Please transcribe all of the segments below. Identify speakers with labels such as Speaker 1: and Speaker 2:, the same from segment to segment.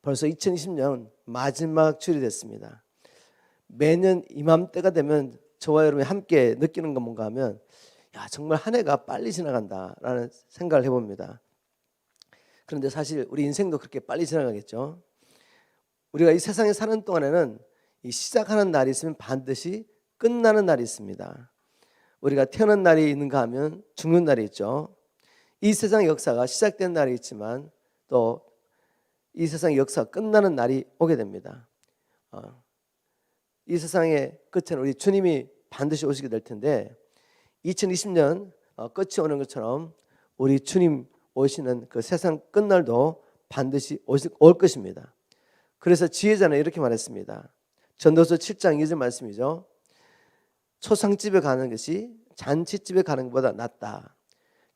Speaker 1: 벌써 2020년 마지막 주일이 됐습니다. 매년 이맘때가 되면 저와 여러분이 함께 느끼는 건 뭔가 하면 정말 한 해가 빨리 지나간다라는 생각을 해봅니다. 그런데 사실 우리 인생도 그렇게 빨리 지나가겠죠. 우리가 이 세상에 사는 동안에는 이 시작하는 날이 있으면 반드시 끝나는 날이 있습니다. 우리가 태어난 날이 있는가 하면 죽는 날이 있죠. 이 세상의 역사가 시작된 날이 있지만 또 이 세상의 역사가 끝나는 날이 오게 됩니다. 이 세상의 끝에는 우리 주님이 반드시 오시게 될 텐데 2020년 끝이 오는 것처럼 우리 주님 오시는 그 세상 끝날도 반드시 올 것입니다. 그래서 지혜자는 이렇게 말했습니다. 전도서 7장 2절 말씀이죠. 초상집에 가는 것이 잔치집에 가는 것보다 낫다.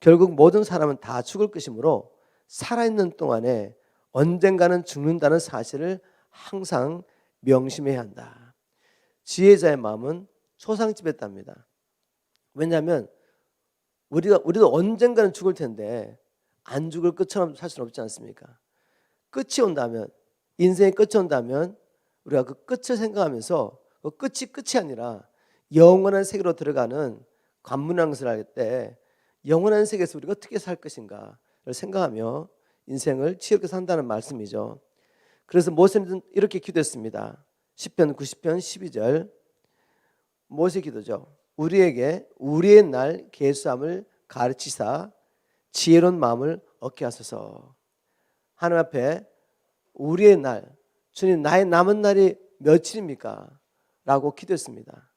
Speaker 1: 결국 모든 사람은 다 죽을 것이므로 살아있는 동안에 언젠가는 죽는다는 사실을 항상 명심해야 한다. 지혜자의 마음은 초상집에 있답니다. 왜냐하면 우리도 언젠가는 죽을 텐데 안 죽을 것처럼 살 수는 없지 않습니까? 끝이 온다면, 인생의 끝이 온다면 우리가 그 끝을 생각하면서 그 끝이 아니라 영원한 세계로 들어가는 관문항수를 할 때 영원한 세계에서 우리가 어떻게 살 것인가를 생각하며 인생을 지혜롭게 산다는 말씀이죠. 그래서 모세는 이렇게 기도했습니다. 시편 90편 12절 모세 기도죠. 우리에게 우리의 날 계수함을 가르치사 지혜로운 마음을 얻게 하소서. 하나님 앞에 우리의 날, 주님 나의 남은 날이 며칠입니까? 라고 기도했습니다.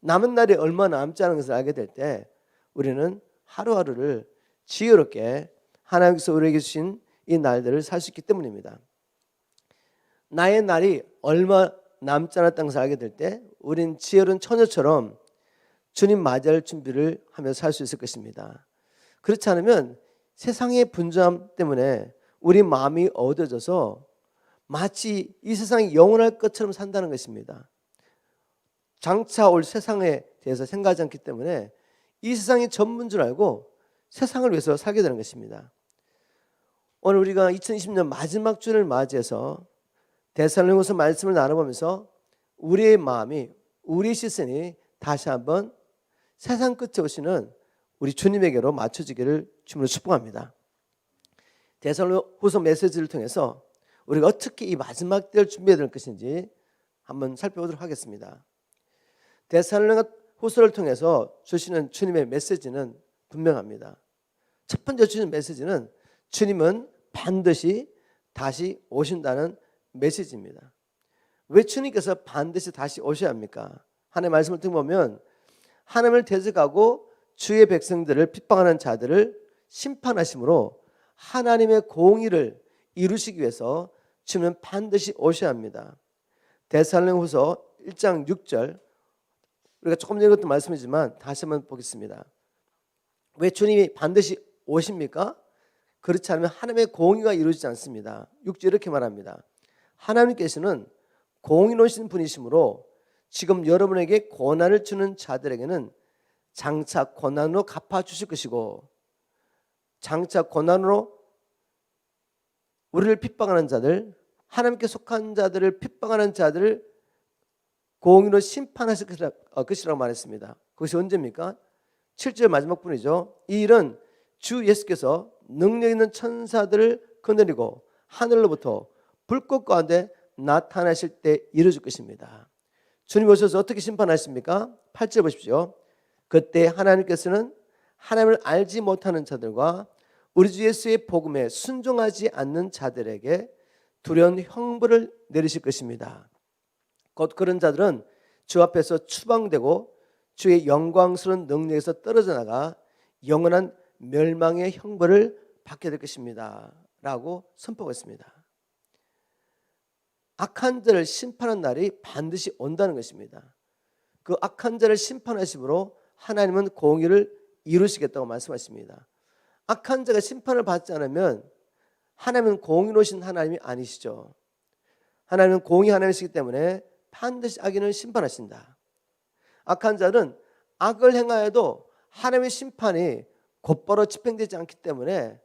Speaker 1: 남은 날이 얼마나 남지 않은 것을 알게 될 때 우리는 하루하루를 지혜롭게 하나님께서 우리에게 주신 이 날들을 살 수 있기 때문입니다. 나의 날이 얼마 남지 않았다는 것을 알게 될 때 우린 지혜로운 처녀처럼 주님 맞이할 준비를 하며 살 수 있을 것입니다. 그렇지 않으면 세상의 분주함 때문에 우리 마음이 어두워져서 마치 이 세상이 영원할 것처럼 산다는 것입니다. 장차 올 세상에 대해서 생각하지 않기 때문에 이 세상이 전부인 줄 알고 세상을 위해서 살게 되는 것입니다. 오늘 우리가 2020년 마지막 주를 맞이해서 데살로니가서 말씀을 나눠보면서 우리의 마음이, 우리의 시선이 다시 한번 세상 끝에 오시는 우리 주님에게로 맞춰지기를 주님으로 축복합니다. 데살로니가후서 메시지를 통해서 우리가 어떻게 이 마지막 때를 준비해야 될 것인지 한번 살펴보도록 하겠습니다. 데살로니가후서를 통해서 주시는 주님의 메시지는 분명합니다. 첫 번째 주시는 메시지는 주님은 반드시 다시 오신다는 메시지입니다. 왜 주님께서 반드시 다시 오셔야 합니까? 하나님의 말씀을 들어보면 하나님을 대적하고 주의 백성들을 핍박하는 자들을 심판하심으로 하나님의 공의를 이루시기 위해서 주님은 반드시 오셔야 합니다. 데살로니가후서 1장 6절 우리가 조금 전에 것도 말씀이지만 다시 한번 보겠습니다. 왜 주님이 반드시 오십니까? 그렇지 않으면 하나님의 공의가 이루어지지 않습니다. 6절 이렇게 말합니다. 하나님께서는 공의로우신 분이시므로 지금 여러분에게 고난을 주는 자들에게는 장차 고난으로 갚아주실 것이고 장차 고난으로 우리를 핍박하는 자들, 하나님께 속한 자들을 핍박하는 자들을 공의로 심판하실 것이라고 말했습니다. 그것이 언제입니까? 7절 마지막 분이죠. 이 일은 주 예수께서 능력 있는 천사들을 거느리고 하늘로부터 불꽃 가운데 나타나실 때 이루어질 것입니다. 주님 오셔서 어떻게 심판하십니까? 8절 보십시오. 그때 하나님께서는 하나님을 알지 못하는 자들과 우리 주 예수의 복음에 순종하지 않는 자들에게 두려운 형벌을 내리실 것입니다. 곧 그런 자들은 주 앞에서 추방되고 주의 영광스러운 능력에서 떨어져 나가 영원한 멸망의 형벌을 받게 될 것입니다. 라고 선포했습니다. 악한 자를 심판하는 날이 반드시 온다는 것입니다. 그 악한 자를 심판하심으로 하나님은 공의를 이루시겠다고 말씀하십니다. 악한 자가 심판을 받지 않으면 하나님은 공의로우신 하나님이 아니시죠. 하나님은 공의 하나님이시기 때문에 반드시 악인을 심판하신다. 악한 자는 악을 행하여도 하나님의 심판이 곧바로 집행되지 않기 때문에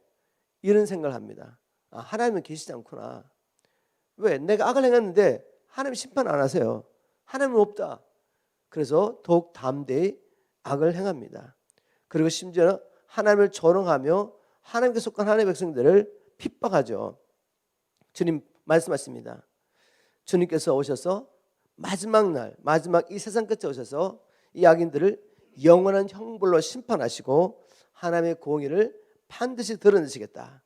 Speaker 1: 이런 생각을 합니다. 하나님은 계시지 않구나. 왜? 내가 악을 행했는데 하나님 심판 안 하세요. 하나님은 없다. 그래서 더욱 담대히 악을 행합니다. 그리고 심지어 하나님을 조롱하며 하나님께 속한 하나님의 백성들을 핍박하죠. 주님 말씀하십니다. 주님께서 오셔서 마지막 날, 마지막 이 세상 끝에 오셔서 이 악인들을 영원한 형벌로 심판하시고 하나님의 공의를 반드시 드러내시겠다.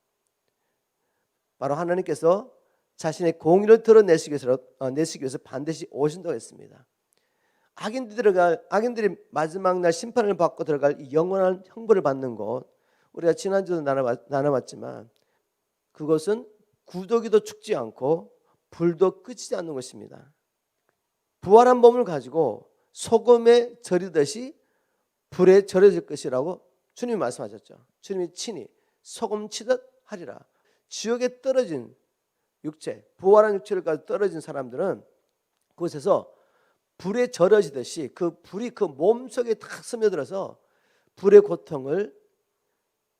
Speaker 1: 바로 하나님께서 자신의 공의를 드러내시기 위해서 반드시 오신다고 했습니다. 악인들이 마지막 날 심판을 받고 들어갈 이 영원한 형벌을 받는 곳, 우리가 지난주도 나눠봤지만 그것은 구더기도 죽지 않고 불도 끄지 않는 것입니다. 부활한 몸을 가지고 소금에 절이듯이 불에 절여질 것이라고 주님이 말씀하셨죠. 주님이 친히 소금치듯 하리라. 지옥에 떨어진 육체, 부활한 육체를 가지고 떨어진 사람들은 그곳에서 불에 절여지듯이 그 불이 그 몸속에 탁 스며들어서 불의 고통을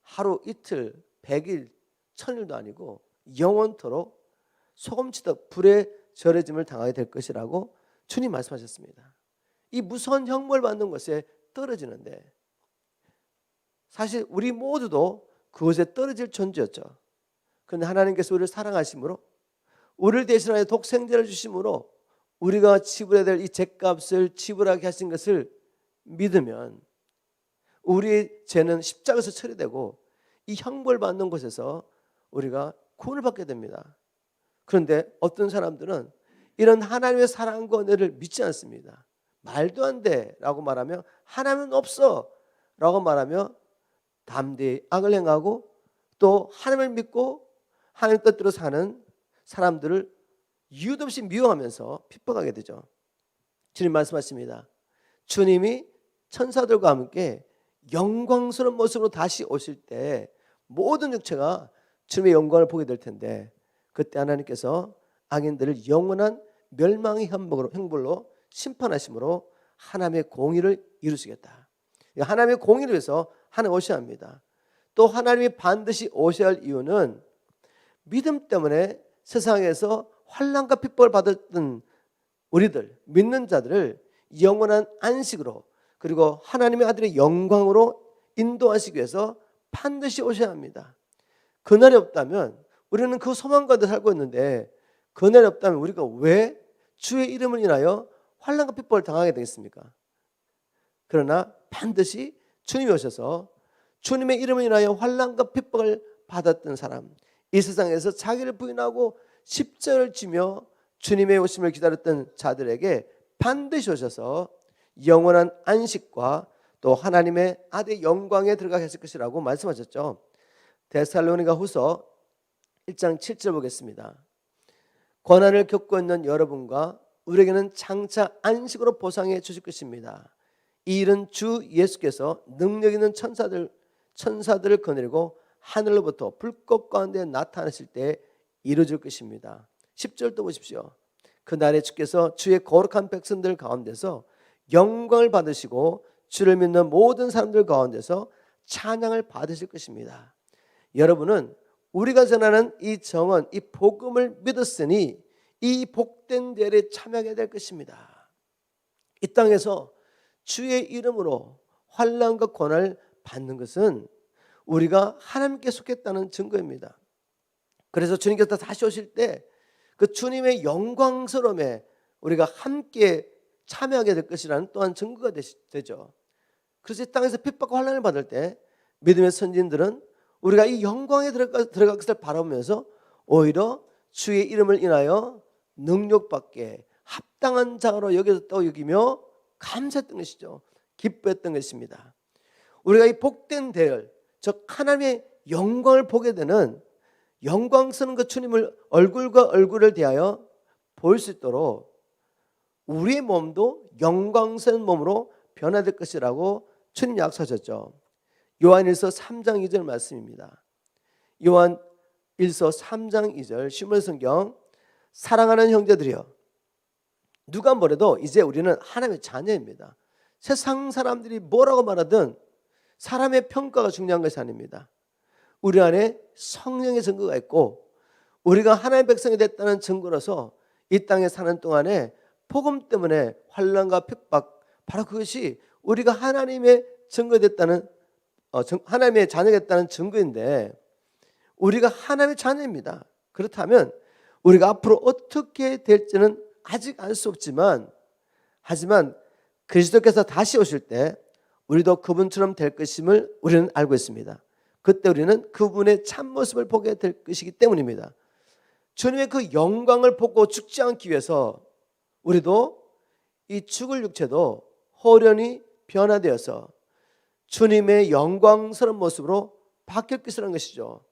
Speaker 1: 하루 이틀, 100일, 1000일도 아니고 영원토록 소금치듯 불에 절여짐을 당하게 될 것이라고 주님 말씀하셨습니다. 이 무서운 형벌 받는 것에 떨어지는데 사실 우리 모두도 그것에 떨어질 존재였죠. 그런데 하나님께서 우리를 사랑하심으로 우리를 대신하여 독생자를 주심으로 우리가 지불해야 될 이 죗값을 지불하게 하신 것을 믿으면 우리의 죄는 십자가에서 처리되고 이 형벌 받는 곳에서 우리가 구원을 받게 됩니다. 그런데 어떤 사람들은 이런 하나님의 사랑과 은혜를 믿지 않습니다. 말도 안 돼 라고 말하며 하나님은 없어 라고 말하며 담대히 악을 행하고 또 하나님을 믿고 하나님 뜻대로 사는 사람들을 이유도 없이 미워하면서 핍박하게 되죠. 주님 말씀하십니다. 주님이 천사들과 함께 영광스러운 모습으로 다시 오실 때 모든 육체가 주님의 영광을 보게 될 텐데 그때 하나님께서 악인들을 영원한 멸망의 형벌로 심판하심으로 하나님의 공의를 이루시겠다. 하나님의 공의를 위해서 하나님 오셔야 합니다. 또 하나님이 반드시 오셔야 할 이유는 믿음 때문에 세상에서 환난과 핍박을 받았던 우리들, 믿는 자들을 영원한 안식으로 그리고 하나님의 아들의 영광으로 인도하시기 위해서 반드시 오셔야 합니다. 그날이 없다면 우리는 그 소망 가운데 살고 있는데 그날이 없다면 우리가 왜 주의 이름을 인하여 환난과 핍박을 당하게 되겠습니까? 그러나 반드시 주님이 오셔서 주님의 이름을 인하여 환난과 핍박을 받았던 사람, 이 세상에서 자기를 부인하고 십자가를 지며 주님의 오심을 기다렸던 자들에게 반드시 오셔서 영원한 안식과 또 하나님의 아들의 영광에 들어가게 하실 것이라고 말씀하셨죠. 데살로니가 후서 1장 7절 보겠습니다. 고난을 겪고 있는 여러분과 우리에게는 장차 안식으로 보상해 주실 것입니다. 이 일은 주 예수께서 능력 있는 천사들을 거느리고 하늘로부터 불꽃 가운데 나타나실 때 이루어질 것입니다. 10절 또 보십시오. 그날에 주께서 주의 거룩한 백성들 가운데서 영광을 받으시고 주를 믿는 모든 사람들 가운데서 찬양을 받으실 것입니다. 여러분은 우리가 전하는 이 정언, 이 복음을 믿었으니 이 복된 대회에 참여하게 될 것입니다. 이 땅에서 주의 이름으로 환난과 고난을 받는 것은 우리가 하나님께 속했다는 증거입니다. 그래서 주님께서 다시 오실 때 그 주님의 영광스러움에 우리가 함께 참여하게 될 것이라는 또한 증거가 되죠. 그래서 이 땅에서 핍박과 환난을 받을 때 믿음의 선진들은 우리가 이 영광에 들어갈 것을 바라보면서 오히려 주의 이름을 인하여 능력받게 합당한 자로 여겨졌다고 여기며 감사했던 것이죠. 기뻐했던 것입니다. 우리가 이 복된 대열, 즉 하나님의 영광을 보게 되는 영광스러운 그 주님을 얼굴과 얼굴을 대하여 볼 수 있도록 우리의 몸도 영광스러운 몸으로 변화될 것이라고 주님 약속하셨죠. 요한일서 3장 2절 말씀입니다. 요한일서 3장 2절 신문 성경. 사랑하는 형제들이여, 누가 뭐래도 이제 우리는 하나님의 자녀입니다. 세상 사람들이 뭐라고 말하든 사람의 평가가 중요한 것이 아닙니다. 우리 안에 성령의 증거가 있고 우리가 하나님의 백성이 됐다는 증거로서 이 땅에 사는 동안에 복음 때문에 환난과 핍박, 바로 그것이 우리가 하나님의 증거됐다는 하나님의 자녀겠다는 증거인데, 우리가 하나님의 자녀입니다. 그렇다면 우리가 앞으로 어떻게 될지는 아직 알 수 없지만, 하지만 그리스도께서 다시 오실 때 우리도 그분처럼 될 것임을 우리는 알고 있습니다. 그때 우리는 그분의 참모습을 보게 될 것이기 때문입니다. 주님의 그 영광을 보고 죽지 않기 위해서 우리도 이 죽을 육체도 호련히 변화되어서 주님의 영광스러운 모습으로 바뀔 것이라는 것이죠.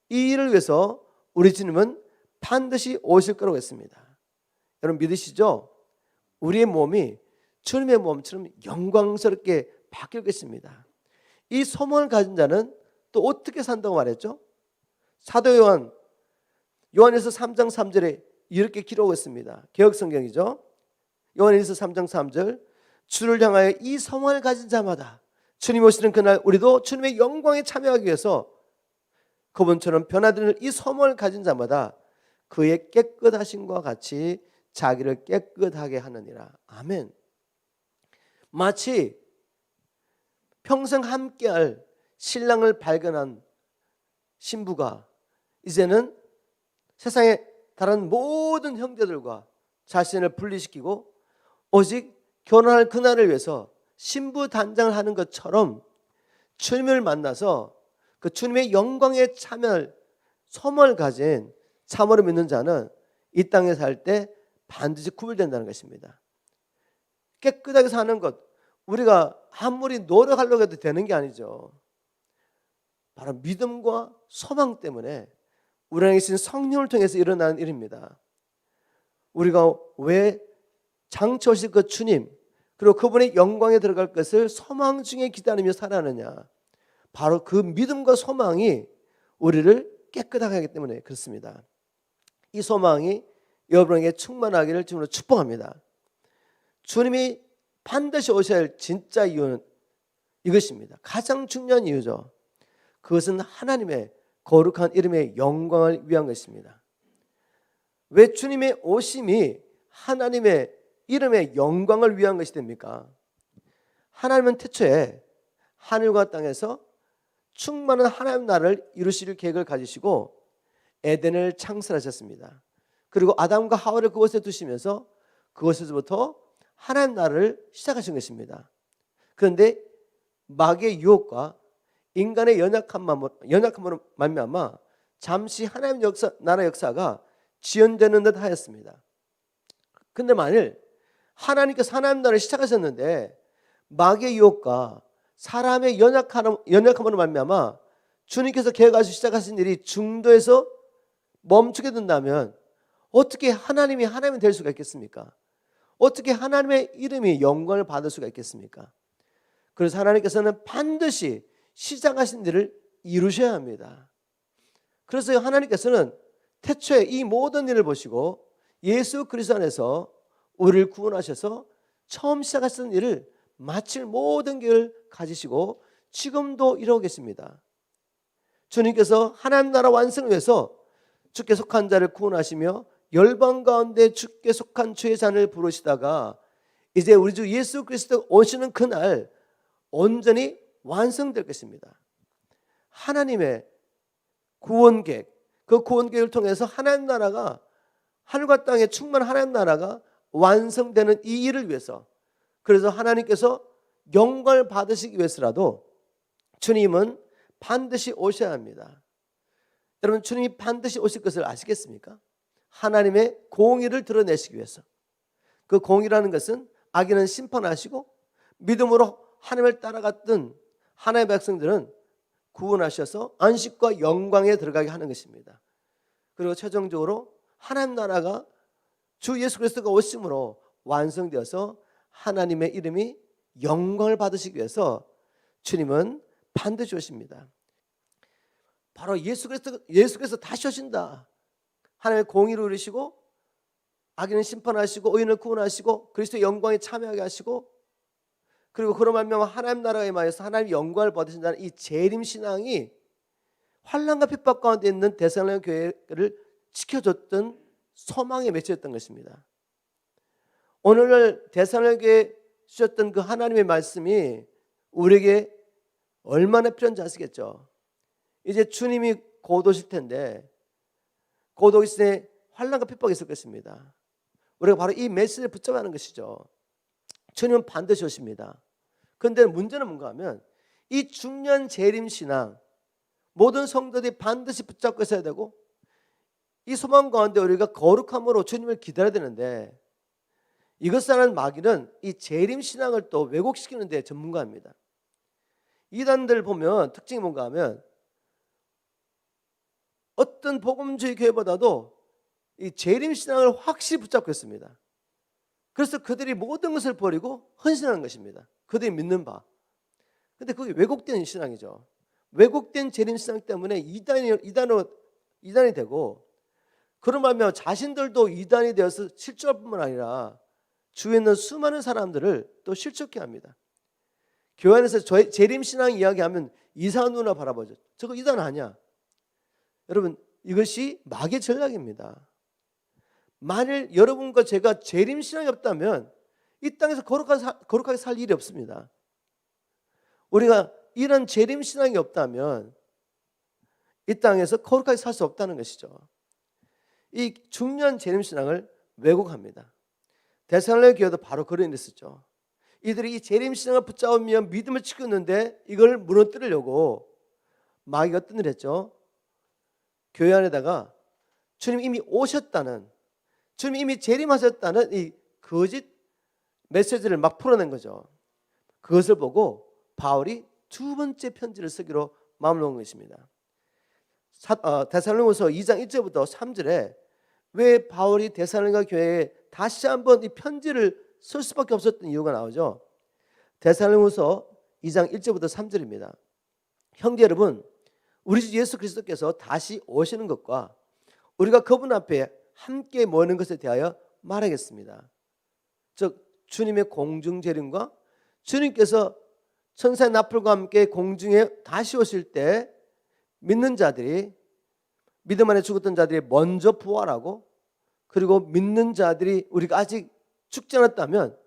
Speaker 1: 이 일을 위해서 우리 주님은 반드시 오실 거라고 했습니다. 여러분 믿으시죠? 우리의 몸이 주님의 몸처럼 영광스럽게 바뀔 것입니다. 이 소망을 가진 자는 또 어떻게 산다고 말했죠? 사도 요한일서 3장 3절에 이렇게 기록하고 있습니다. 개역성경이죠. 요한일서 3장 3절, 주를 향하여 이 소망을 가진 자마다 주님 오시는 그날 우리도 주님의 영광에 참여하기 위해서 그분처럼 변화되는 이 소망을 가진 자마다 그의 깨끗하심과 같이 자기를 깨끗하게 하느니라. 아멘. 마치 평생 함께할 신랑을 발견한 신부가 이제는 세상의 다른 모든 형제들과 자신을 분리시키고 오직 결혼할 그날을 위해서 신부 단장을 하는 것처럼 주님을 만나서 그 주님의 영광에 참여할 소망을 가진 참으로 믿는 자는 이 땅에 살 때 반드시 구별된다는 것입니다. 깨끗하게 사는 것, 우리가 아무리 노력하려고 해도 되는 게 아니죠. 바로 믿음과 소망 때문에 우리 안에 계신 성령을 통해서 일어나는 일입니다. 우리가 왜 장차 오실 그 주님, 그리고 그분의 영광에 들어갈 것을 소망 중에 기다리며 살아가느냐, 바로 그 믿음과 소망이 우리를 깨끗하게 하기 때문에 그렇습니다. 이 소망이 여러분에게 충만하기를 주님으로 축복합니다. 주님이 반드시 오셔야 할 진짜 이유는 이것입니다. 가장 중요한 이유죠. 그것은 하나님의 거룩한 이름의 영광을 위한 것입니다. 왜 주님의 오심이 하나님의 이름의 영광을 위한 것이 됩니까? 하나님은 태초에 하늘과 땅에서 충만한 하나님 나라를 이루실 계획을 가지시고 에덴을 창설하셨습니다. 그리고 아담과 하와를 그곳에 두시면서 그곳에서부터 하나님 나라를 시작하신 것입니다. 그런데 마귀의 유혹과 인간의 연약함으로 말미암아 잠시 하나님 나라 역사가 지연되는 듯 하였습니다. 그런데 만일 하나님께서 하나님 나라를 시작하셨는데 마귀의 유혹과 사람의 연약함으로 말미암아 주님께서 계획하시고 시작하신 일이 중도에서 멈추게 된다면 어떻게 하나님이 될 수가 있겠습니까? 어떻게 하나님의 이름이 영광을 받을 수가 있겠습니까? 그래서 하나님께서는 반드시 시작하신 일을 이루셔야 합니다. 그래서 하나님께서는 태초에 이 모든 일을 보시고 예수 그리스도 안에서 우리를 구원하셔서 처음 시작하신 일을 마칠 모든 계획을 가지시고 지금도 이러고 계십니다. 주님께서 하나님 나라 완성을 위해서 주께 속한 자를 구원하시며 열방 가운데 주께 속한 주의 잔을 부르시다가 이제 우리 주 예수 그리스도 오시는 그날 온전히 완성될 것입니다. 하나님의 구원 계획, 그 구원 계획을 통해서 하나님 나라가 하늘과 땅에 충만한 하나님 나라가 완성되는 이 일을 위해서, 그래서 하나님께서 영광을 받으시기 위해서라도 주님은 반드시 오셔야 합니다. 여러분, 주님이 반드시 오실 것을 아시겠습니까? 하나님의 공의를 드러내시기 위해서. 그 공의라는 것은 악인은 심판하시고 믿음으로 하나님을 따라갔던 하나님의 백성들은 구원하셔서 안식과 영광에 들어가게 하는 것입니다. 그리고 최종적으로 하나님 나라가 주 예수 그리스도가 오심으로 완성되어서 하나님의 이름이 영광을 받으시기 위해서 주님은 반드시 오십니다. 바로 예수 그리스도 다시 오신다. 하나님의 공의를 이루시고 악인은 심판하시고 의인을 구원하시고 그리스도의 영광에 참여하게 하시고, 그리고 그로 말미암아 하나님 나라에 임하여서 하나님의 영광을 받으신다는 이 재림 신앙이 환난과 핍박 가운데 있는 데살로니가 교회를 지켜줬던 소망의 메시지였던 것입니다. 오늘날 데살로니가에 주셨던 그 하나님의 말씀이 우리에게 얼마나 필요한지 아시겠죠? 이제 주님이 곧 오실 텐데 곧 오기 전에 환난과 핍박이 있을 것입니다. 우리가 바로 이 메시지를 붙잡아야 하는 것이죠. 주님은 반드시 오십니다. 그런데 문제는 뭔가 하면 이 중요한 재림신앙, 모든 성도들이 반드시 붙잡고 있어야 되고 이 소망 가운데 우리가 거룩함으로 주님을 기다려야 되는데 이것을 마귀는 이 재림신앙을 또 왜곡시키는 데 전문가입니다. 이단들 보면 특징이 뭔가 하면 어떤 복음주의 교회보다도 이 재림신앙을 확실히 붙잡고 있습니다. 그래서 그들이 모든 것을 버리고 헌신하는 것입니다. 그들이 믿는 바. 근데 그게 왜곡된 신앙이죠. 왜곡된 재림신앙 때문에 이단이 되고 그러면 자신들도 이단이 되어서 실족할 뿐만 아니라 주위에 있는 수많은 사람들을 또 실족해 합니다. 교회 안에서 재림신앙 이야기하면 이상한 눈으로 바라보죠. 저거 이단 아니야. 여러분 이것이 마귀의 전략입니다. 만일 여러분과 제가 재림신앙이 없다면 이 땅에서 거룩하게 살 일이 없습니다. 우리가 이런 재림신앙이 없다면 이 땅에서 거룩하게 살 수 없다는 것이죠. 이 중요한 재림신앙을 왜곡합니다. 데살로니가 교회도 바로 그런 일이 있었죠. 이들이 이 재림신앙을 붙잡으며 믿음을 지켰는데 이걸 무너뜨리려고 마귀가 어떤 일을 했죠? 교회 안에다가 주님 이미 오셨다는, 주님 이미 재림하셨다는 이 거짓 메시지를 막 풀어낸 거죠. 그것을 보고 바울이 두 번째 편지를 쓰기로 마음을 먹은 것입니다. 데살로니가서 2장 1절부터 3절에 왜 바울이 데살로니가 교회에 다시 한번 이 편지를 쓸 수밖에 없었던 이유가 나오죠. 데살로니가서 2장 1절부터 3절입니다. 형제 여러분, 우리 주 예수 그리스도께서 다시 오시는 것과 우리가 그분 앞에 함께 모이는 것에 대하여 말하겠습니다. 즉 주님의 공중 재림과 주님께서 천사의 나팔과 함께 공중에 다시 오실 때 믿는 자들이, 믿음 안에 죽었던 자들이 먼저 부활하고, 그리고 믿는 자들이 우리가 아직 죽지 않았다면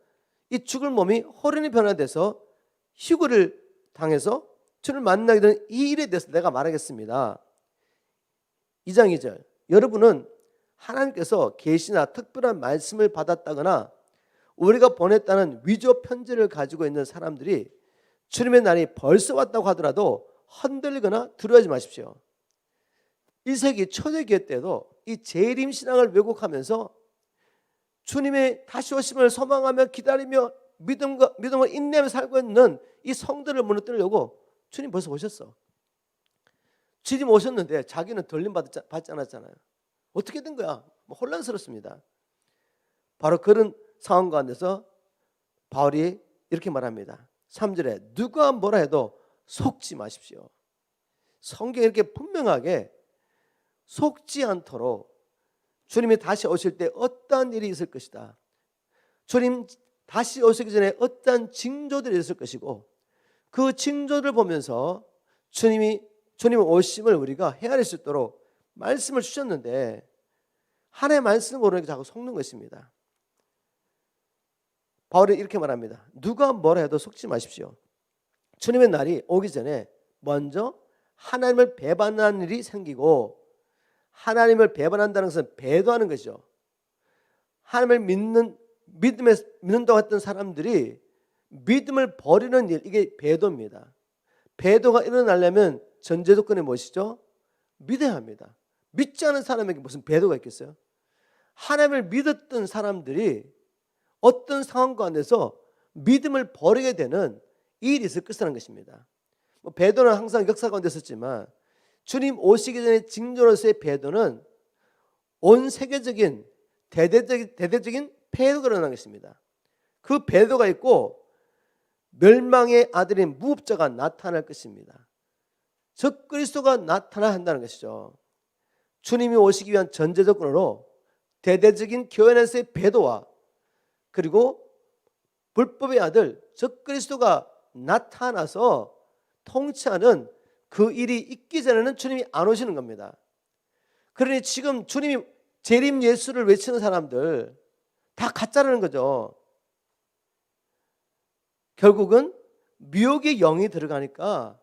Speaker 1: 이 죽을 몸이 호련히 변화돼서 휴거를 당해서 주를 만나게 되는 이 일에 대해서 내가 말하겠습니다. 2장 2절, 여러분은 하나님께서 계시나 특별한 말씀을 받았다거나 우리가 보냈다는 위조 편지를 가지고 있는 사람들이 주님의 날이 벌써 왔다고 하더라도 흔들리거나 두려워하지 마십시오. 1세기 초대교회 때도 이 재림신앙을 왜곡하면서 주님의 다시 오심을 소망하며 기다리며 믿음을 인내하며 살고 있는 이 성도를 무너뜨리려고 주님 벌써 오셨어. 주님 오셨는데 자기는 들림 받지 않았잖아요. 어떻게 된 거야? 혼란스럽습니다. 바로 그런 상황 가운데서 바울이 이렇게 말합니다. 3절에 누가 뭐라 해도 속지 마십시오. 성경이 이렇게 분명하게 속지 않도록 주님이 다시 오실 때 어떠한 일이 있을 것이다, 주님 다시 오시기 전에 어떠한 징조들이 있을 것이고 그 징조를 보면서 주님의 오심을 우리가 헤아릴 수 있도록 말씀을 주셨는데 하나의 말씀을 모르니까 자꾸 속는 것입니다. 바울이 이렇게 말합니다. 누가 뭐라 해도 속지 마십시오. 주님의 날이 오기 전에 먼저 하나님을 배반하는 일이 생기고, 하나님을 배반한다는 것은 배도하는 것이죠. 하나님을 믿는다고 했던 사람들이 믿음을 버리는 일, 이게 배도입니다. 배도가 일어나려면 전제 조건이 무엇이죠? 믿어야 합니다. 믿지 않은 사람에게 무슨 배도가 있겠어요? 하나님을 믿었던 사람들이 어떤 상황 가운데서 믿음을 버리게 되는 일이 있을 것이라는 것입니다. 배도는 항상 역사 가운데 있었지만 주님 오시기 전에 징조로서의 배도는 온 세계적인 대대적인 폐해가 일어난 것입니다. 그 배도가 있고 멸망의 아들인 무업자가 나타날 것입니다. 즉 그리스도가 나타나야 한다는 것이죠. 주님이 오시기 위한 전제 조건으로 대대적인 교회 안에서의 배도와 그리고 불법의 아들 즉 그리스도가 나타나서 통치하는 그 일이 있기 전에는 주님이 안 오시는 겁니다. 그러니 지금 주님이 재림 예수를 외치는 사람들 다 가짜라는 거죠. 결국은 미혹의 영이 들어가니까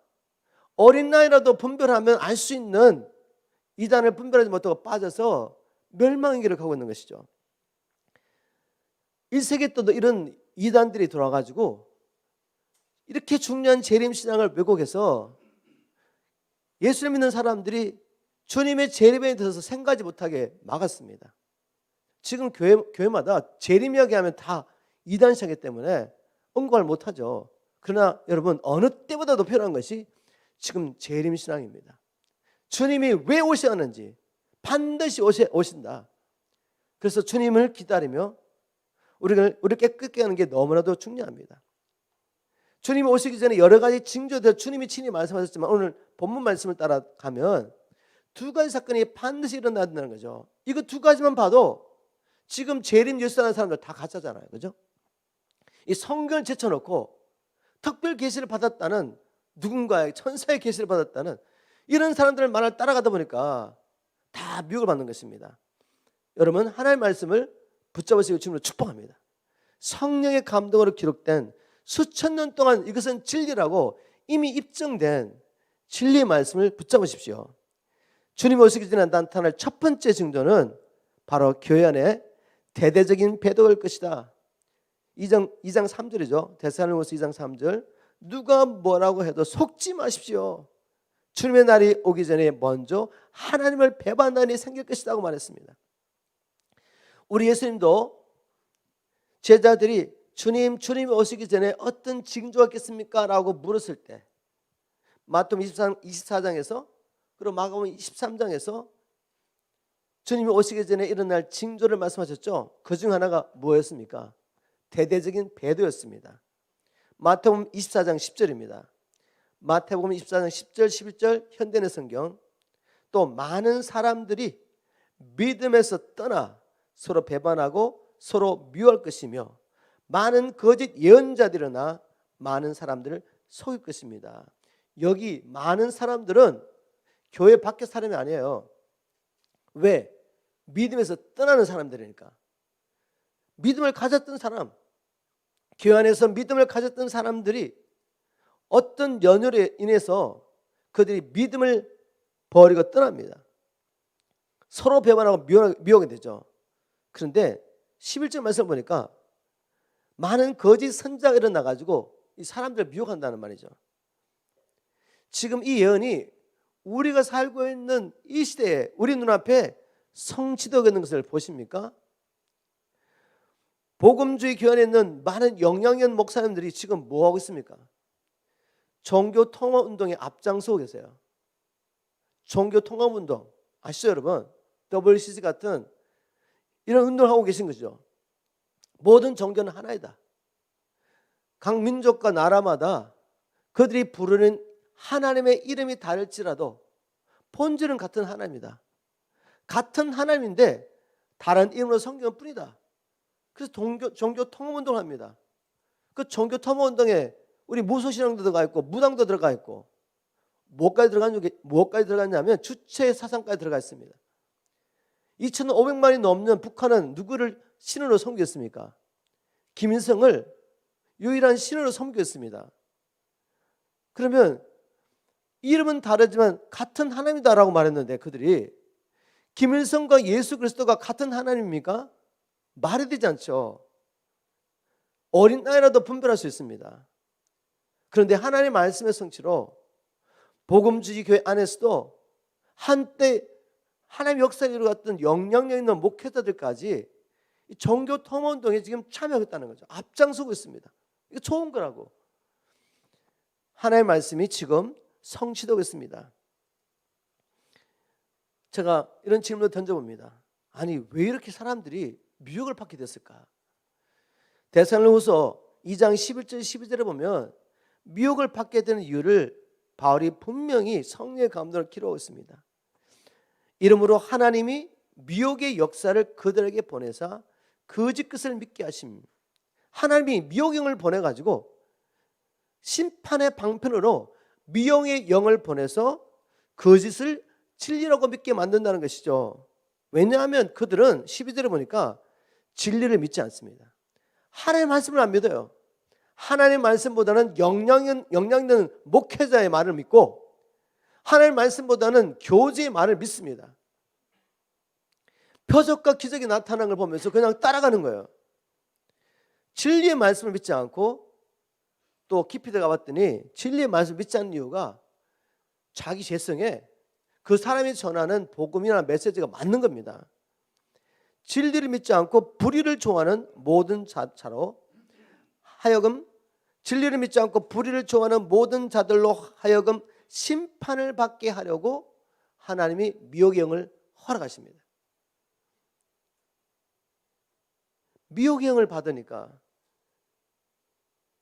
Speaker 1: 어린 나이라도 분별하면 알 수 있는 이단을 분별하지 못하고 빠져서 멸망의 길을 가고 있는 것이죠. 1세기 때도 이런 이단들이 들어와가지고 이렇게 중요한 재림신앙을 왜곡해서 예수를 믿는 사람들이 주님의 재림에 대해서 생각하지 못하게 막았습니다. 지금 교회마다 재림 이야기하면 다 이단시하기 때문에 언급을 못하죠. 그러나 여러분, 어느 때보다도 필요한 것이 지금 재림신앙입니다. 주님이 왜 오셨는지 반드시 오신다. 그래서 주님을 기다리며 우리를 깨끗게 하는 게 너무나도 중요합니다. 주님이 오시기 전에 여러 가지 징조들 주님이 친히 말씀하셨지만 오늘 본문 말씀을 따라가면 두 가지 사건이 반드시 일어나야 된다는 거죠. 이거 두 가지만 봐도 지금 재림 예수라는 사람들 다 가짜잖아요. 그죠? 이 성경을 제쳐놓고 특별 계시를 받았다는 누군가의 천사의 계시를 받았다는 이런 사람들의 말을 따라가다 보니까 다 미혹을 받는 것입니다. 여러분, 하나님의 말씀을 붙잡으시고 주님으로 축복합니다. 성령의 감동으로 기록된 수천 년 동안 이것은 진리라고 이미 입증된 진리의 말씀을 붙잡으십시오. 주님 오시기 전에 나타날 첫 번째 징조는 바로 교회 안에 대대적인 배도일 것이다. 2장 3절이죠. 데살로니가서 2장 3절. 누가 뭐라고 해도 속지 마십시오. 주님의 날이 오기 전에 먼저 하나님을 배반하는 일이 생길 것이라고 말했습니다. 우리 예수님도 제자들이 주님이 오시기 전에 어떤 징조가 있겠습니까? 라고 물었을 때 마태복음 24장에서 그리고 마가복음 23장에서 주님이 오시기 전에 일어날 징조를 말씀하셨죠. 그중 하나가 뭐였습니까? 대대적인 배도였습니다. 마태복음 24장 10절입니다. 마태복음 24장 10절 11절 현대의 성경. 또 많은 사람들이 믿음에서 떠나 서로 배반하고 서로 미워할 것이며 많은 거짓 예언자들이 일어나 많은 사람들을 속일 것입니다. 여기 많은 사람들은 교회 밖의 사람이 아니에요. 왜? 믿음에서 떠나는 사람들이니까. 믿음을 가졌던 사람, 교회 안에서 믿음을 가졌던 사람들이 어떤 연유로 인해서 그들이 믿음을 버리고 떠납니다. 서로 배반하고 미워하게 되죠. 그런데 11절 말씀을 보니까 많은 거짓 선자가 일어나가지고 이 사람들을 미혹한다는 말이죠. 지금 이 예언이 우리가 살고 있는 이 시대에 우리 눈앞에 성취되고 있는 것을 보십니까? 복음주의 교회에 있는 많은 영향력 목사님들이 지금 뭐하고 있습니까? 종교 통합 운동에 앞장서고 계세요. 종교 통합 운동 아시죠 여러분? WCC 같은 이런 운동을 하고 계신 거죠. 모든 종교는 하나이다. 각 민족과 나라마다 그들이 부르는 하나님의 이름이 다를지라도 본질은 같은 하나님이다. 같은 하나님인데 다른 이름으로 섬기는 뿐이다. 그래서 종교 통합 운동을 합니다. 그 종교 통합 운동에 우리 무소신앙도 들어가 있고 무당도 들어가 있고 무엇까지 들어갔냐면 주체 사상까지 들어가 있습니다. 2,500만이 넘는 북한은 누구를 신으로 섬겼습니까? 김일성을 유일한 신으로 섬겼습니다. 그러면 이름은 다르지만 같은 하나님이다라고 말했는데 그들이 김일성과 예수 그리스도가 같은 하나님입니까? 말이 되지 않죠. 어린 나이라도 분별할 수 있습니다. 그런데 하나님의 말씀의 성취로 복음주의 교회 안에서도 한때 하나님의 역사를 이루었던 영향력 있는 목회자들까지 종교 통합 운동에 지금 참여하겠다는 거죠. 앞장서고 있습니다. 이거 좋은 거라고. 하나님의 말씀이 지금 성취되고 있습니다. 제가 이런 질문을 던져봅니다. 아니 왜 이렇게 사람들이 미혹을 받게 됐을까? 데살로니가서 2장 11절 12절에 보면 미혹을 받게 되는 이유를 바울이 분명히 성령의 감동을 기록하고 있습니다. 이러므로 하나님이 미혹의 역사를 그들에게 보내사 거짓 것을 믿게 하심. 하나님이 미혹의 영을 보내가지고 심판의 방편으로 미혹의 영을 보내서 거짓을 진리라고 믿게 만든다는 것이죠. 왜냐하면 그들은 12절에 보니까 진리를 믿지 않습니다. 하나님의 말씀을 안 믿어요. 하나님의 말씀보다는 영향 있는 목회자의 말을 믿고 하나님의 말씀보다는 교주의 말을 믿습니다. 표적과 기적이 나타나는 걸 보면서 그냥 따라가는 거예요. 진리의 말씀을 믿지 않고 또 깊이 들어가 봤더니 진리의 말씀을 믿지 않는 이유가 자기 재성에 그 사람이 전하는 복음이나 메시지가 맞는 겁니다. 진리를 믿지 않고 불의를 좋아하는 모든 자로 하여금 진리를 믿지 않고 불의를 좋아하는 모든 자들로 하여금 심판을 받게 하려고 하나님이 미혹의 영을 허락하십니다. 미혹의 영을 받으니까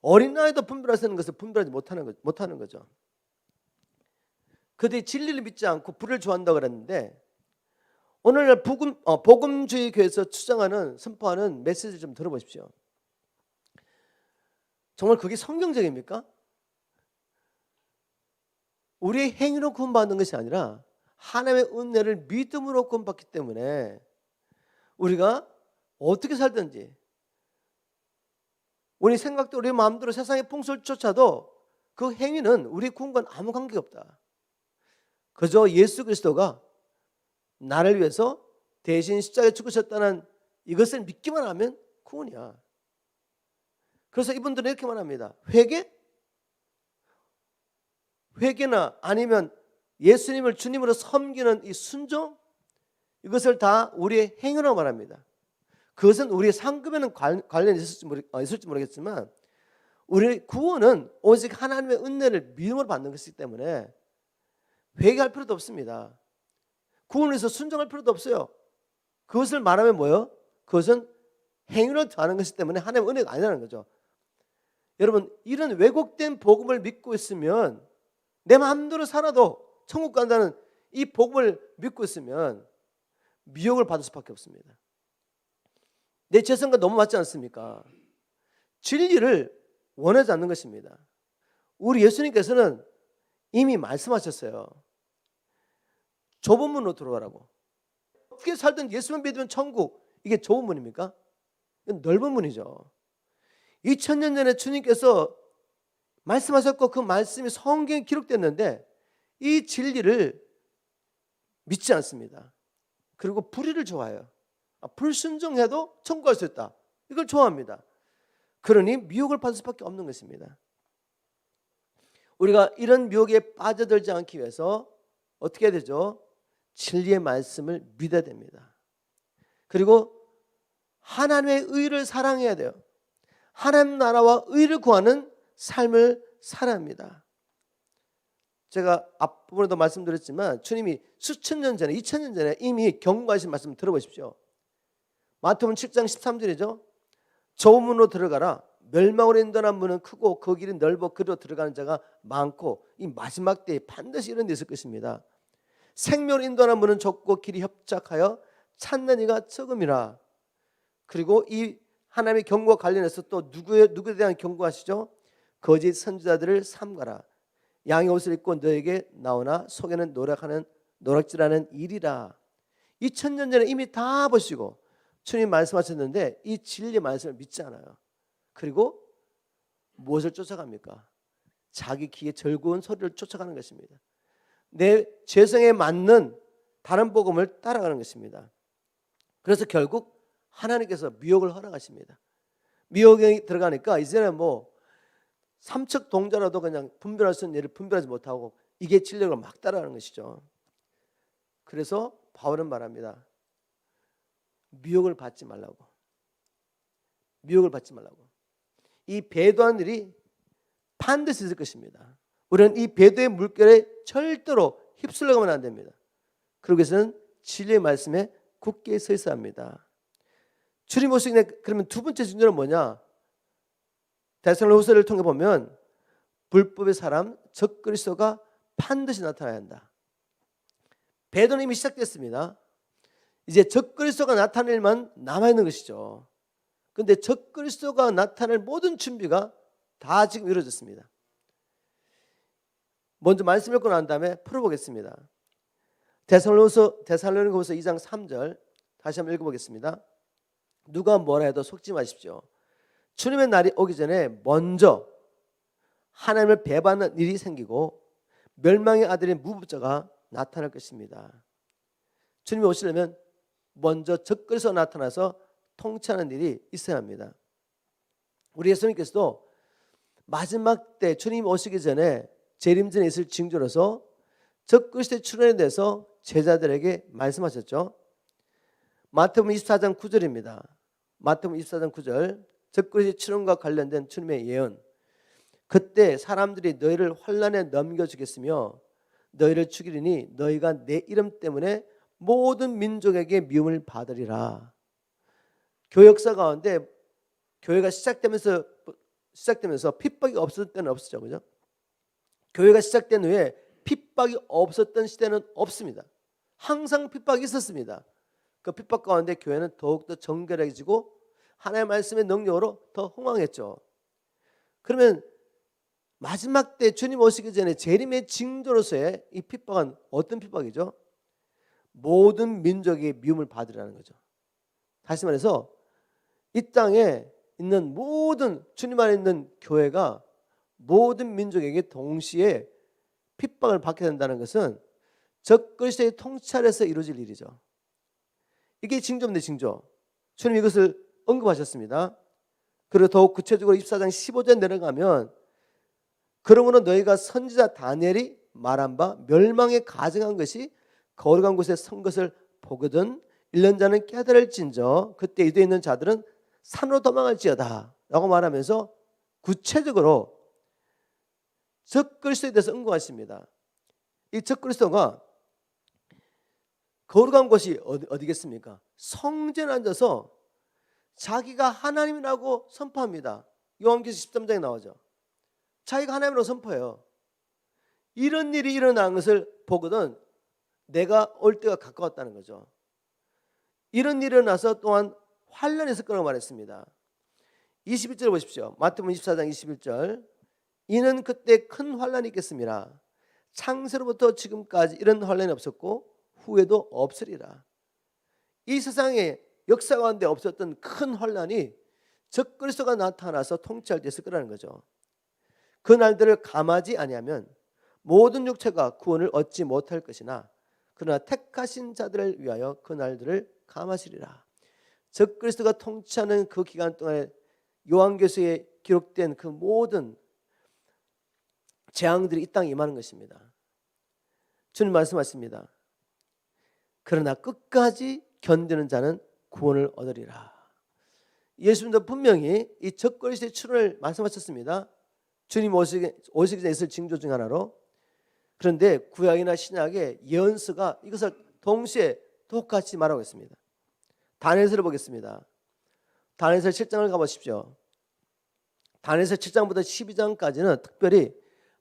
Speaker 1: 어린 나이도 분별할 수 있는 것을 분별하지 못하는 거죠. 그들이 진리를 믿지 않고 불의를 좋아한다고 그랬는데 오늘날 복음주의 교회에서 주장하는 선포하는 메시지를 좀 들어보십시오. 정말 그게 성경적입니까? 우리의 행위로 구원받는 것이 아니라 하나님의 은혜를 믿음으로 구원받기 때문에 우리가 어떻게 살든지 우리 생각도 우리 마음대로 세상의 풍속을 쫓아도 그 행위는 우리 구원과는 아무 관계가 없다. 그저 예수 그리스도가 나를 위해서 대신 십자가에 죽으셨다는 이것을 믿기만 하면 구원이야. 그래서 이분들은 이렇게 말합니다. 회개나 아니면 예수님을 주님으로 섬기는 이 순종, 이것을 다 우리의 행위라고 말합니다. 그것은 우리의 상급에는 관련이 있을지 모르겠지만 우리의 구원은 오직 하나님의 은혜를 믿음으로 받는 것이기 때문에 회개할 필요도 없습니다. 구원을 위해서 순종할 필요도 없어요. 그것을 말하면 뭐예요? 그것은 행위로 더하는 것이기 때문에 하나님의 은혜가 아니라는 거죠. 여러분, 이런 왜곡된 복음을 믿고 있으면 내 마음대로 살아도 천국 간다는 이 복음을 믿고 있으면 미혹을 받을 수밖에 없습니다. 내 재성과 너무 맞지 않습니까? 진리를 원하지 않는 것입니다. 우리 예수님께서는 이미 말씀하셨어요. 좁은 문으로 들어가라고. 어떻게 살든 예수만 믿으면 천국. 이게 좁은 문입니까? 이건 넓은 문이죠. 2000년 전에 주님께서 말씀하셨고 그 말씀이 성경에 기록됐는데 이 진리를 믿지 않습니다. 그리고 불의를 좋아해요. 불순종해도 천국 갈 수 있다. 이걸 좋아합니다. 그러니 미혹을 받을 수밖에 없는 것입니다. 우리가 이런 미혹에 빠져들지 않기 위해서 어떻게 해야 되죠? 진리의 말씀을 믿어야 됩니다. 그리고 하나님의 의를 사랑해야 돼요. 하나님 나라와 의를 구하는 삶을 살아야 합니다. 제가 앞부분에도 말씀드렸지만 주님이 수천 년 전에 2000년 전에 이미 경고하신 말씀 들어보십시오. 마태복음 7장 13절이죠. 좁은 문으로 들어가라. 멸망으로 인도하는 문은 크고 그 길이 넓어 그리로 들어가는 자가 많고 이 마지막 때에 반드시 이런 데 있을 것입니다. 생명으로 인도하는 문은 좁고 길이 협착하여 찾는 이가 적음이라. 그리고 이 하나님의 경고와 관련해서 또 누구에 대한 경고하시죠? 거짓 선지자들을 삼가라. 양의 옷을 입고 너에게 나오나 속에는 노략질하는 일이라. 2000년 전에 이미 다 보시고 주님 말씀하셨는데 이 진리 말씀을 믿지 않아요. 그리고 무엇을 쫓아갑니까? 자기 귀에 즐거운 소리를 쫓아가는 것입니다. 내 죄성에 맞는 다른 복음을 따라가는 것입니다. 그래서 결국 하나님께서 미혹을 허락하십니다. 미혹에 들어가니까 이제는 뭐 삼척 동자라도 그냥 분별할 수 있는 일을 분별하지 못하고 이게 진리를 막 따라가는 것이죠. 그래서 바울은 말합니다. 미혹을 받지 말라고. 미혹을 받지 말라고. 이 배도한 일이 반드시 있을 것입니다. 우리는 이 배도의 물결에 절대로 휩쓸려가면 안 됩니다. 그러기 위해서는 진리의 말씀에 굳게 서 있어야 합니다. 주님 오시기 그러면 두 번째 준비는 뭐냐? 데살로니가후서를 통해 보면 불법의 사람 적그리스도가 반드시 나타나야 한다. 배도는 이미 시작됐습니다. 이제 적그리스도가 나타날 일만 남아있는 것이죠. 그런데 적그리스도가 나타날 모든 준비가 다 지금 이루어졌습니다. 먼저 말씀 읽고 난 다음에 풀어보겠습니다. 데살로니가후서 2장 3절 다시 한번 읽어보겠습니다. 누가 뭐라 해도 속지 마십시오. 주님의 날이 오기 전에 먼저 하나님을 배반하는 일이 생기고 멸망의 아들인 무법자가 나타날 것입니다. 주님이 오시려면 먼저 적그리스도가 나타나서 통치하는 일이 있어야 합니다. 우리 예수님께서도 마지막 때 주님이 오시기 전에 재림전에 있을 징조로서 적그리스도의 출현에 대해서 제자들에게 말씀하셨죠. 마태복음 24장 9절입니다. 마태복음 24장 9절, 적그리스도의 출현과 관련된 주님의 예언. 그때 사람들이 너희를 환난에 넘겨주겠으며 너희를 죽이리니 너희가 내 이름 때문에 모든 민족에게 미움을 받으리라. 교회 역사 가운데 교회가 시작되면서 핍박이 없었을 때는 없었죠, 그죠? 교회가 시작된 후에 핍박이 없었던 시대는 없습니다. 항상 핍박이 있었습니다. 그 핍박 가운데 교회는 더욱더 정결해지고 하나님의 말씀의 능력으로 더 흥왕했죠. 그러면 마지막 때 주님 오시기 전에 재림의 징조로서의 이 핍박은 어떤 핍박이죠? 모든 민족이 미움을 받으라는 거죠. 다시 말해서 이 땅에 있는 모든 주님 안에 있는 교회가 모든 민족에게 동시에 핍박을 받게 된다는 것은 적그리스도의 통치 아래서 이루어질 일이죠. 이게 징조인데 징조. 주님 이것을 언급하셨습니다. 그리고 더욱 구체적으로 24장 15절 내려가면 그러므로 너희가 선지자 다니엘이 말한 바 멸망에 가증한 것이 거룩한 곳에 선 것을 보거든 1년 자는 깨달을진저 그때 이도에 있는 자들은 산으로 도망할지어다 라고 말하면서 구체적으로 적그리스도에 대해서 언급하십니다. 이 적그리스도가 거룩한 곳이 어디겠습니까? 성전에 앉아서 자기가 하나님이라고 선포합니다. 요한계시록 13장에 나오죠. 자기가 하나님이라고 선포해요. 이런 일이 일어나는 것을 보거든 내가 올 때가 가까웠다는 거죠. 이런 일이 일어나서 또한 환난이 있을 거라고 말했습니다. 21절 보십시오. 마태복음 24장 21절. 이는 그때 큰 환난이 있겠습니다. 창세로부터 지금까지 이런 환난이 없었고 후에도 없으리라. 이 세상에 역사 가운데 없었던 큰 환난이 적그리스도가 나타나서 통치할 때 있을 거라는 거죠. 그 날들을 감하지 아니하면 모든 육체가 구원을 얻지 못할 것이나 그러나 택하신 자들을 위하여 그 날들을 감하시리라. 적그리스도가 통치하는 그 기간 동안에 요한계시록에 기록된 그 모든 재앙들이 이 땅에 임하는 것입니다. 주님 말씀하십니다. 그러나 끝까지 견디는 자는 구원을 얻으리라. 예수님도 분명히 이 적그리스도의 출현을 말씀하셨습니다. 주님 오시기 전에 있을 징조 중 하나로. 그런데 구약이나 신약의 예언서가 이것을 동시에 똑같이 말하고 있습니다. 다니엘서를 보겠습니다. 다니엘서 7장을 가보십시오. 다니엘서 7장부터 12장까지는 특별히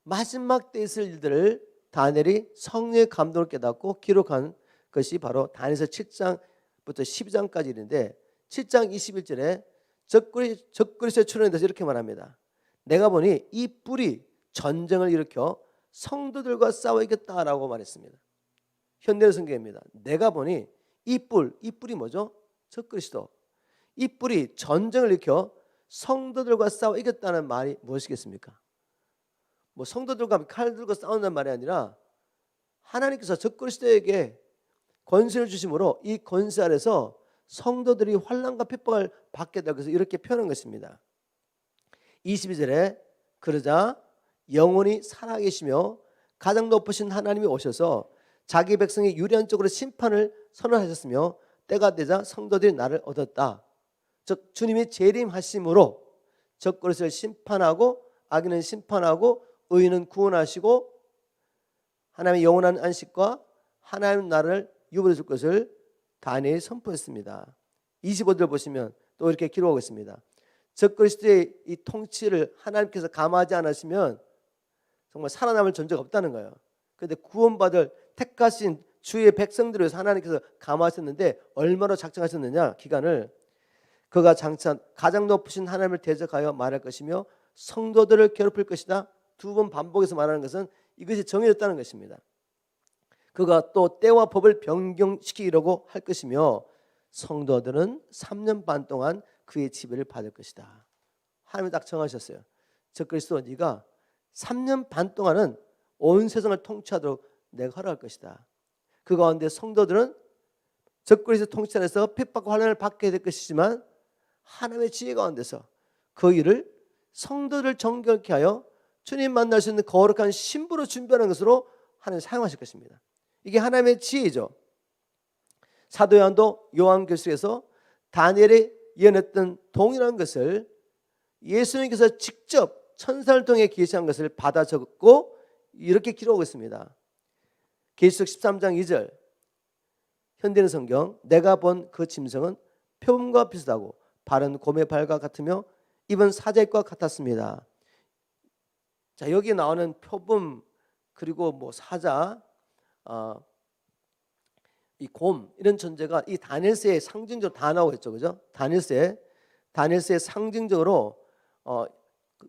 Speaker 1: 마지막 때 있을 일들을 다니엘이 성령의 감동을 깨닫고 기록한 것이 바로 다니엘서 7장부터 12장까지 일인데 7장 21절에 적그리스도의 출현에 대해서 이렇게 말합니다. 내가 보니 이 뿔이 전쟁을 일으켜 성도들과 싸워 이겼다라고 말했습니다. 현대의 성경입니다. 내가 보니 이 뿔이 뭐죠? 적그리스도. 이 뿔이 전쟁을 일으켜 성도들과 싸워 이겼다는 말이 무엇이겠습니까? 뭐 성도들과 칼 들고 싸운다는 말이 아니라 하나님께서 적그리스도에게 권세를 주심으로 이 권세 아래서 성도들이 환난과 핍박을 받게 되고 해서 이렇게 표현한 것입니다. 22절에 그러자 영원히 살아계시며 가장 높으신 하나님이 오셔서 자기 백성이 유리한 쪽으로 심판을 선언하셨으며 때가 되자 성도들이 나를 얻었다. 즉 주님이 재림하심으로 적그리스도를 심판하고 악인은 심판하고 의인은 구원하시고 하나님의 영원한 안식과 하나님 나라를 유보해 줄 것을 다니엘이 선포했습니다. 25절 보시면 또 이렇게 기록하고 있습니다. 적그리스도의 이 통치를 하나님께서 감하지 않으시면 정말 살아남을 존재가 없다는 거예요. 그런데 구원받을 택하신 주의 백성들을 위해서 하나님께서 감하셨는데 얼마나 작정하셨느냐 기간을 그가 장차 가장 높으신 하나님을 대적하여 말할 것이며 성도들을 괴롭힐 것이다. 두 번 반복해서 말하는 것은 이것이 정해졌다는 것입니다. 그가 또 때와 법을 변경시키려고 할 것이며 성도들은 3년 반 동안 그의 지배를 받을 것이다. 하나님이 딱 정하셨어요. 적그리스도 네가 3년 반 동안은 온 세상을 통치하도록 내가 허락할 것이다. 그 가운데 성도들은 적그리스도 통치 안에서 핍박과 환난을 받게 될 것이지만 하나님의 지혜 가운데서 그 일을 성도를 정결케 하여 주님 만날 수 있는 거룩한 신부로 준비하는 것으로 하나님 사용하실 것입니다. 이게 하나님의 지혜죠. 사도 요한도 요한계시록에서 다니엘이 예언했던 동일한 것을 예수님께서 직접 천사를 통해 계시한 것을 받아 적었고 이렇게 기록하고 있습니다. 계시록 13장 2절 현대는 성경, 내가 본 그 짐승은 표범과 비슷하고 발은 곰의 발과 같으며 입은 사자의 과 같았습니다. 자, 여기 나오는 표범 그리고 뭐 사자, 이 곰 이런 존재가 이 다니엘서에 상징적으로 다 나오고 있죠, 그죠? 다니엘서에 상징적으로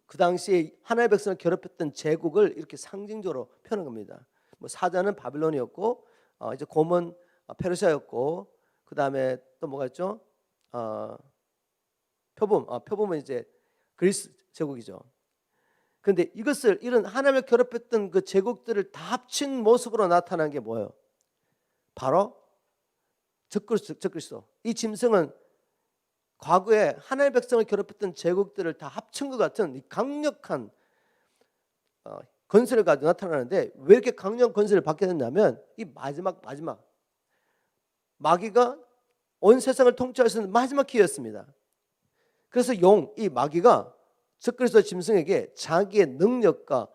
Speaker 1: 그 당시에 하나님의 백성을 괴롭혔던 제국을 이렇게 상징적으로 표현한 겁니다. 뭐 사자는 바빌론이었고, 이제 곰은 페르시아였고, 그 다음에 또 뭐가 있죠? 표범은 이제 그리스 제국이죠. 그런데 이런 하나님을 괴롭혔던 그 제국들을 다 합친 모습으로 나타난 게 뭐예요? 바로 적그리스도. 이 짐승은 과거에 하나님의 백성을 괴롭혔던 제국들을 다 합친 것 같은 이 강력한 권세를 가지고 나타나는데, 왜 이렇게 강력한 권세를 받게 됐냐면 이 마지막 마귀가 온 세상을 통치할 수 있는 마지막 기회였습니다. 그래서 이 마귀가 적그리스도 짐승에게 자기의 능력과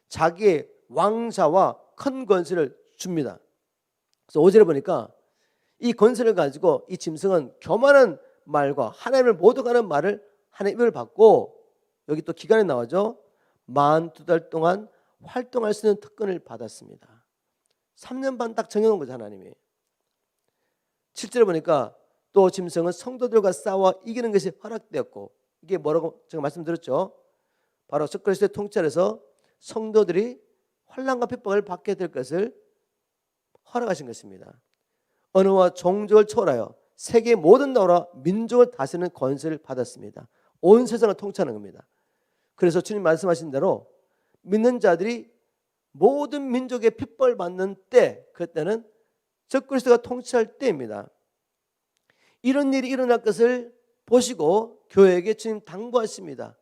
Speaker 1: 자기의 왕좌와 큰 권세를 줍니다. 그래서 5절에 보니까 이 권세를 가지고 이 짐승은 교만한 말과 하나님을 모독하는 말을 하나님의 입을 받고, 여기 또 기간이 나오죠. 42달 동안 활동할 수 있는 특권을 받았습니다. 3년 반 딱 정해놓은 거죠, 하나님이. 7절에 보니까 또 짐승은 성도들과 싸워 이기는 것이 허락되었고, 이게 뭐라고 제가 말씀드렸죠. 바로 적그리스도의 통치 아래서 성도들이 환난과 핍박을 받게 될 것을 허락하신 것입니다. 언어와 종족을 초월하여 세계 모든 나라와 민족을 다스리는 권세를 받았습니다. 온 세상을 통치하는 겁니다. 그래서 주님 말씀하신 대로 믿는 자들이 모든 민족의 핍박을 받는 때, 그때는 적그리스도가 통치할 때입니다. 이런 일이 일어날 것을 보시고 교회에게 주님 당부하십니다.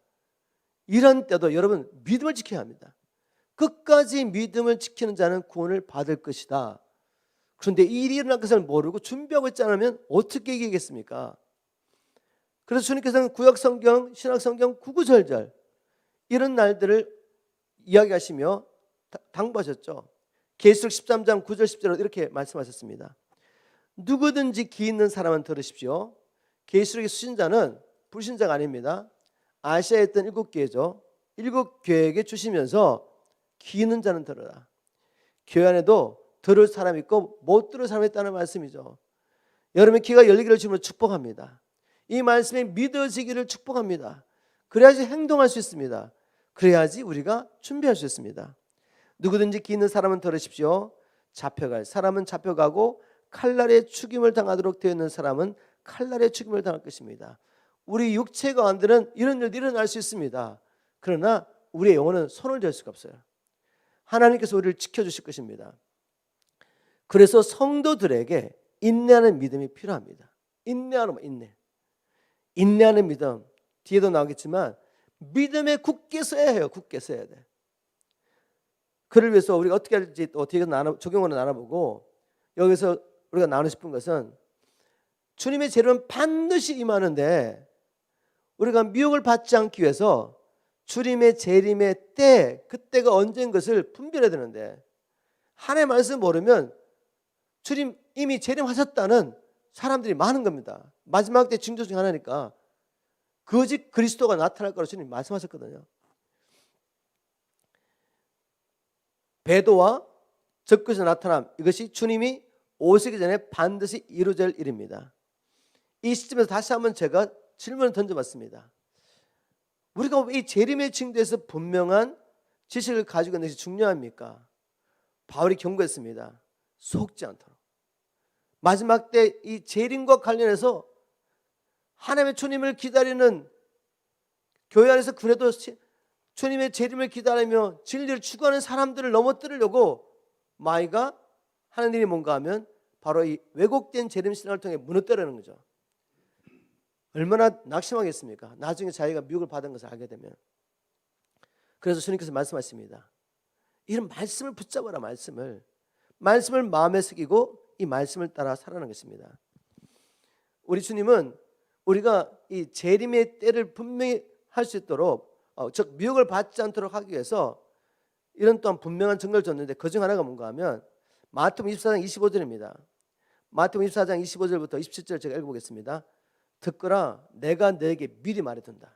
Speaker 1: 이런 때도 여러분 믿음을 지켜야 합니다. 끝까지 믿음을 지키는 자는 구원을 받을 것이다. 그런데 이 일이 일어날 것을 모르고 준비하고 있지 않으면 어떻게 이기겠습니까? 그래서 주님께서는 구약성경, 신약성경 구구절절 이런 날들을 이야기하시며 당부하셨죠. 계시록 13장 9절 10절로 이렇게 말씀하셨습니다. 누구든지 귀 있는 사람은 들으십시오. 계시록의 수신자는 불신자가 아닙니다. 아시아에 있던 7교회죠. 7교회에게 주시면서 귀 있는 자는 들으라. 교회 안에도 들을 사람이 있고 못 들을 사람이 있다는 말씀이죠. 여러분의 귀가 열리기를 주님으로 축복합니다. 이 말씀이 믿어지기를 축복합니다. 그래야지 행동할 수 있습니다. 그래야지 우리가 준비할 수 있습니다. 누구든지 귀 있는 사람은 들으십시오. 잡혀갈 사람은 잡혀가고 칼날에 죽임을 당하도록 되어 있는 사람은 칼날에 죽임을 당할 것입니다. 우리 육체 가운데는 이런 일이 일어날 수 있습니다. 그러나 우리의 영혼은 손을 댈 수가 없어요. 하나님께서 우리를 지켜주실 것입니다. 그래서 성도들에게 인내하는 믿음이 필요합니다. 인내하는 믿음. 뒤에도 나오겠지만 믿음에 굳게 서야 해요. 굳게 서야 돼. 그를 위해서 우리가 어떻게 할지 또 뒤에서 적용으로 나눠보고, 여기서 우리가 나누고 싶은 것은 주님의 재림은 반드시 임하는데 우리가 미혹을 받지 않기 위해서 주님의 재림의 그때가 언제인 것을 분별해야 되는데, 하나님의 말씀 모르면 주님 이미 재림하셨다는 사람들이 많은 겁니다. 마지막 때 징조 중 하나니까 거짓 그리스도가 나타날 거라고 주님 말씀하셨거든요. 배도와 적그리스도 나타남, 이것이 주님이 오시기 전에 반드시 이루어질 일입니다. 이 시점에서 다시 한번 제가 질문을 던져봤습니다. 우리가 이 재림의 징조에서 분명한 지식을 가지고 있는 것이 중요합니까? 바울이 경고했습니다. 속지 않도록. 마지막 때 이 재림과 관련해서 하나님의 주님을 기다리는 교회 안에서 그래도 주님의 재림을 기다리며 진리를 추구하는 사람들을 넘어뜨리려고 마이가 하는 일이 뭔가 하면 바로 이 왜곡된 재림 신앙을 통해 무너뜨리는 거죠. 얼마나 낙심하겠습니까? 나중에 자기가 미혹을 받은 것을 알게 되면. 그래서 주님께서 말씀하십니다. 이런 말씀을 붙잡아라. 말씀을 마음에 새기고 이 말씀을 따라 살아가는 것입니다. 우리 주님은 우리가 이 재림의 때를 분명히 할 수 있도록 즉 미혹을 받지 않도록 하기 위해서 이런 또한 분명한 증거를 줬는데 그중 하나가 뭔가 하면 마태복음 24장 25절입니다. 마태복음 24장 25절부터 27절 제가 읽어보겠습니다. 듣거라 내가 너에게 미리 말해둔다.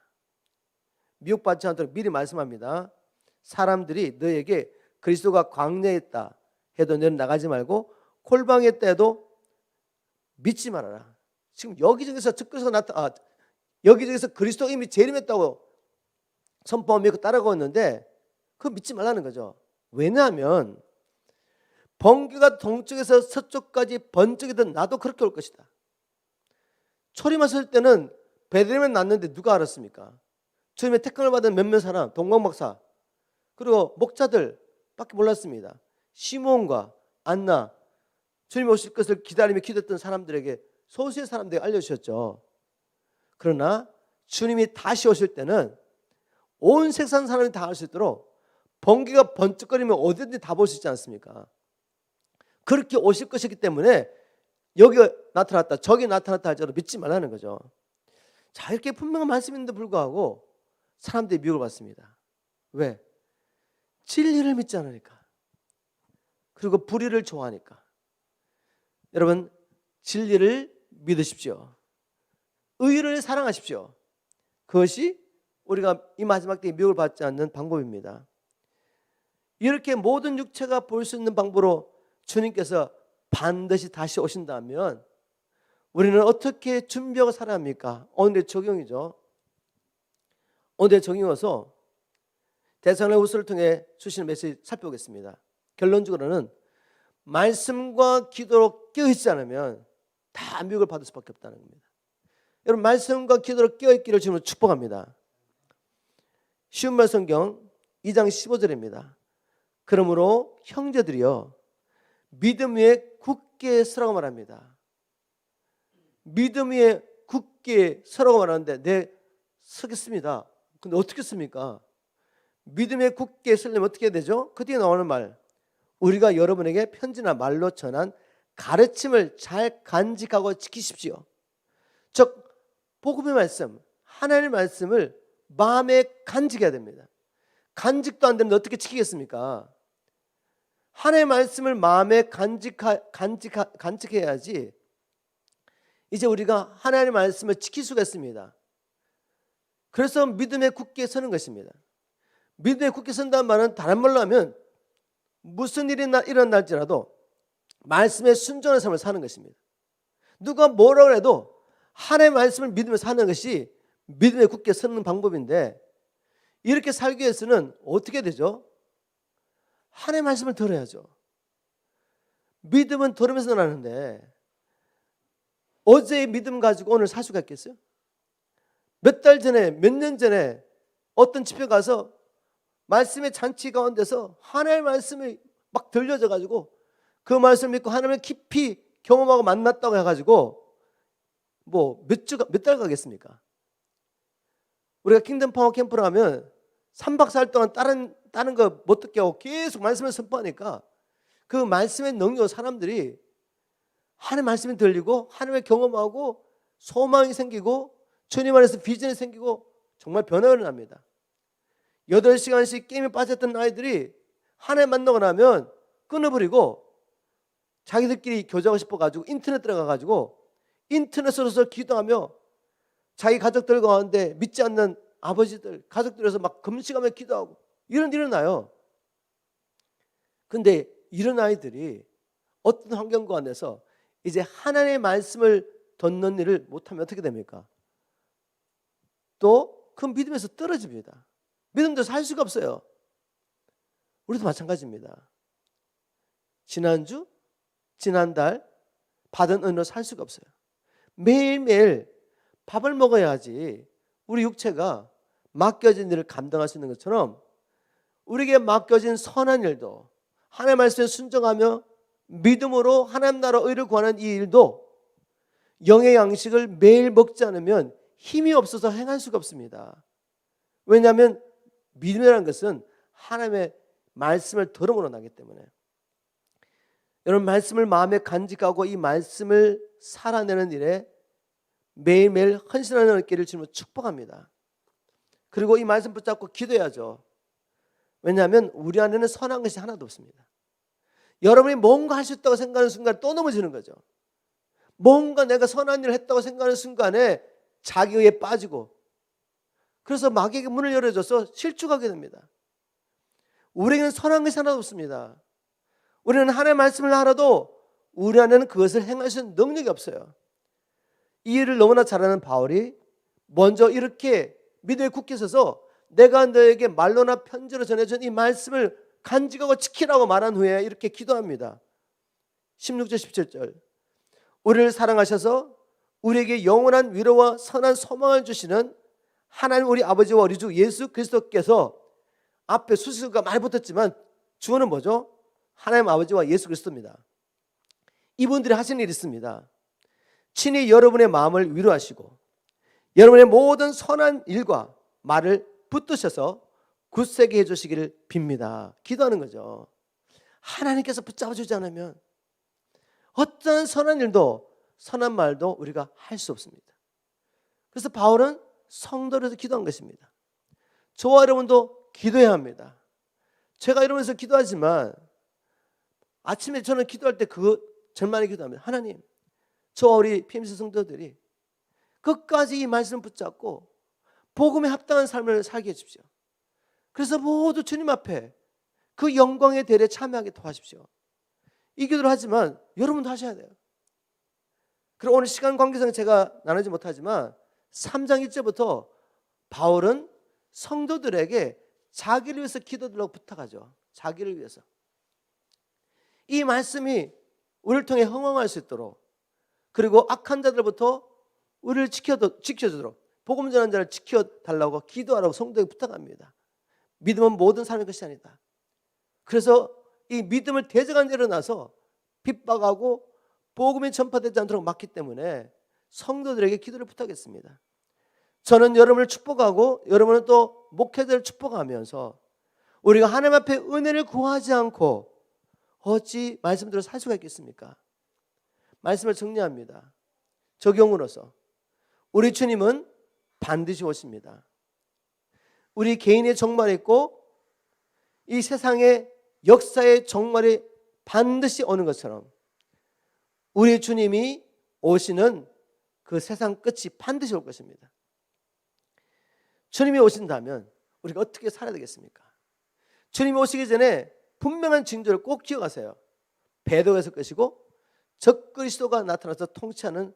Speaker 1: 미혹받지 않도록 미리 말씀합니다. 사람들이 너에게 그리스도가 광야에 있다 해도 너는 나가지 말고 콜방에 있다 해도 믿지 말아라. 지금 여기저기서 여기저기서 그리스도가 이미 재림했다고 선포하고 믿고 따라가고 있는데 그거 믿지 말라는 거죠. 왜냐하면 번개가 동쪽에서 서쪽까지 번쩍이든 나도 그렇게 올 것이다. 초림하실 때는 베들레헴에 났는데 누가 알았습니까? 주님의 택함을 받은 몇몇 사람, 동방박사 그리고 목자들 밖에 몰랐습니다. 시몬과 안나 주님 오실 것을 기다리며 기도했던 사람들에게 소수의 사람들이 알려주셨죠. 그러나 주님이 다시 오실 때는 온 세상 사람이 다 알 수 있도록 번개가 번쩍거리면 어디든지 다 볼 수 있지 않습니까? 그렇게 오실 것이기 때문에 여기가 나타났다 저기 나타났다 할지라도 믿지 말라는 거죠. 자, 이렇게 분명한 말씀인데 불구하고 사람들이 미혹을 받습니다. 왜? 진리를 믿지 않으니까. 그리고 불의를 좋아하니까. 여러분 진리를 믿으십시오. 의를 사랑하십시오. 그것이 우리가 이 마지막 때에 미혹을 받지 않는 방법입니다. 이렇게 모든 육체가 볼 수 있는 방법으로 주님께서 반드시 다시 오신다면 우리는 어떻게 준비하고 살아야 합니까? 오늘의 적용이죠. 오늘의 적용이어서 데살로니가후서를 통해 주시는 메시지 살펴보겠습니다. 결론적으로는 말씀과 기도로 깨어있지 않으면 다 미혹을 받을 수밖에 없다는 겁니다. 여러분 말씀과 기도로 깨어있기를 주님으로 축복합니다. 쉬운 말 성경 2장 15절입니다. 그러므로 형제들이여 믿음 위에 굳게 서라고 말합니다. 믿음 위에 굳게 서라고 말하는데 네 서겠습니다. 근데 어떻게 씁니까? 믿음 위에 굳게 서려면 어떻게 해야 되죠? 그 뒤에 나오는 말 우리가 여러분에게 편지나 말로 전한 가르침을 잘 간직하고 지키십시오. 즉 복음의 말씀 하나님의 말씀을 마음에 간직해야 됩니다. 간직도 안 되는데 어떻게 지키겠습니까? 하나님의 말씀을 마음에 간직해야지 이제 우리가 하나님의 말씀을 지킬 수가 있습니다. 그래서 믿음에 굳게 서는 것입니다. 믿음에 굳게 선다는 말은 다른 말로 하면 무슨 일이 일어날지라도 말씀에 순종하는 삶을 사는 것입니다. 누가 뭐라고 해도 하나님의 말씀을 믿으며 사는 것이 믿음에 굳게 서는 방법인데 이렇게 살기 위해서는 어떻게 되죠? 하나님의 말씀을 들어야죠. 믿음은 들으면서 나는데 어제의 믿음 가지고 오늘 살 수가 있겠어요? 몇 달 전에 몇 년 전에 어떤 집회 가서 말씀의 잔치 가운데서 하나님의 말씀이 막 들려져 가지고 그 말씀을 믿고 하나님을 깊이 경험하고 만났다고 해가지고 뭐 몇 달 가겠습니까? 우리가 킹덤 파워 캠프를 하면 3박 4일 동안 다른 거 못 듣게 하고 계속 말씀을 선포하니까 그 말씀의 능력으로 사람들이 하나님의 말씀이 들리고 하나님을 경험하고 소망이 생기고 주님 안에서 비전이 생기고 정말 변화가 일어납니다. 8시간씩 게임에 빠졌던 아이들이 하나님 만나고 나면 끊어버리고 자기들끼리 교제하고 싶어가지고 인터넷 들어가가지고 인터넷으로서 기도하며 자기 가족들 가운데 믿지 않는 아버지들 가족들에서 막 금식하며 기도하고 이런 일이 일어나요. 근데 이런 아이들이 어떤 환경 가운데서 이제 하나님의 말씀을 듣는 일을 못하면 어떻게 됩니까? 또 그 믿음에서 떨어집니다. 믿음도 살 수가 없어요. 우리도 마찬가지입니다. 지난주, 지난달 받은 은혜로 살 수가 없어요. 매일매일 밥을 먹어야지 우리 육체가 맡겨진 일을 감당할 수 있는 것처럼 우리에게 맡겨진 선한 일도 하나님의 말씀에 순종하며 믿음으로 하나님 나라 의를 구하는 이 일도 영의 양식을 매일 먹지 않으면 힘이 없어서 행할 수가 없습니다. 왜냐하면 믿음이라는 것은 하나님의 말씀을 들음으로 나기 때문에. 여러분, 말씀을 마음에 간직하고 이 말씀을 살아내는 일에 매일매일 헌신하는 길을 주님으로 축복합니다. 그리고 이 말씀 붙잡고 기도해야죠. 왜냐하면 우리 안에는 선한 것이 하나도 없습니다. 여러분이 뭔가 할 수 있다고 생각하는 순간에 또 넘어지는 거죠. 뭔가 내가 선한 일을 했다고 생각하는 순간에 자기의에 빠지고, 그래서 마귀에게 문을 열어줘서 실족하게 됩니다. 우리에게는 선한 것이 하나도 없습니다. 우리는 하나님의 말씀을 알아도 우리 안에는 그것을 행할 수 있는 능력이 없어요. 이 일을 너무나 잘하는 바울이 먼저 이렇게 믿음에 굳게 서서 내가 너에게 말로나 편지로 전해준 이 말씀을 간직하고 지키라고 말한 후에 이렇게 기도합니다. 16절 17절 우리를 사랑하셔서 우리에게 영원한 위로와 선한 소망을 주시는 하나님 우리 아버지와 우리 주 예수 그리스도께서, 앞에 수식어가 많이 붙었지만 주어는 뭐죠? 하나님 아버지와 예수 그리스도입니다. 이분들이 하신 일이 있습니다. 친히 여러분의 마음을 위로하시고 여러분의 모든 선한 일과 말을 붙드셔서 굳세게 해주시기를 빕니다. 기도하는 거죠. 하나님께서 붙잡아주지 않으면 어떤 선한 일도 선한 말도 우리가 할 수 없습니다. 그래서 바울은 성도로서 기도한 것입니다. 저와 여러분도 기도해야 합니다. 제가 이러면서 기도하지만 아침에 저는 기도할 때 절만히 기도합니다. 하나님, 저와 우리 PMC 성도들이 끝까지 이 말씀을 붙잡고 복음에 합당한 삶을 살게 해주십시오. 그래서 모두 주님 앞에 그 영광의 대례에 참여하게 도와주십시오. 이 기도를 하지만 여러분도 하셔야 돼요. 그리고 오늘 시간 관계상 제가 나누지 못하지만 3장 1절부터 바울은 성도들에게 자기를 위해서 기도드리라고 부탁하죠. 자기를 위해서. 이 말씀이 우리를 통해 흥황할 수 있도록, 그리고 악한 자들부터 우리를 지켜주도록 복음 전하는 자를 지켜달라고 기도하라고 성도에게 부탁합니다. 믿음은 모든 사람의 것이 아니다. 그래서 이 믿음을 대적한 데 일어나서 핍박하고 복음이 전파되지 않도록 막기 때문에 성도들에게 기도를 부탁했습니다. 저는 여러분을 축복하고 여러분은 또 목회자를 축복하면서 우리가 하나님 앞에 은혜를 구하지 않고 어찌 말씀대로 살 수가 있겠습니까? 말씀을 정리합니다. 적용으로서 우리 주님은 반드시 오십니다. 우리 개인의 종말이 있고 이 세상의 역사의 종말이 반드시 오는 것처럼 우리 주님이 오시는 그 세상 끝이 반드시 올 것입니다. 주님이 오신다면 우리가 어떻게 살아야 되겠습니까? 주님이 오시기 전에 분명한 징조를 꼭 기억하세요. 배도가 있을 것이고 적그리스도가 나타나서 통치하는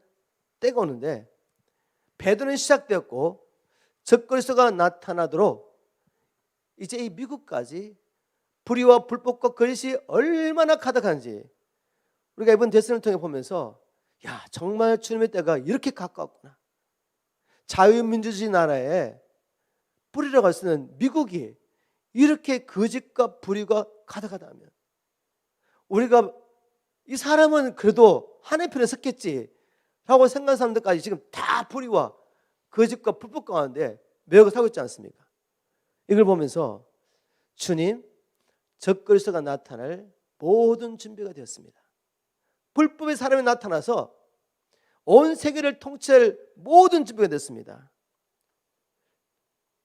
Speaker 1: 때가 오는데, 배도는 시작되었고 적그리스도가 나타나도록 이제 이 미국까지 불의와 불법과 거짓이 얼마나 가득한지 우리가 이번 대선을 통해 보면서, 야, 정말 주님의 때가 이렇게 가까웠구나. 자유민주주의 나라에 뿌리라고 할 수 있는 미국이 이렇게 거짓과 불의가 가득하다면 우리가 이 사람은 그래도 하나님 편에 섰겠지 라고 생각하는 사람들까지 지금 다 불의와 거짓과 불법 가운데 매여 살고 있지 않습니까? 이걸 보면서 주님, 적그리스도가 나타날 모든 준비가 되었습니다. 불법의 사람이 나타나서 온 세계를 통치할 모든 준비가 됐습니다.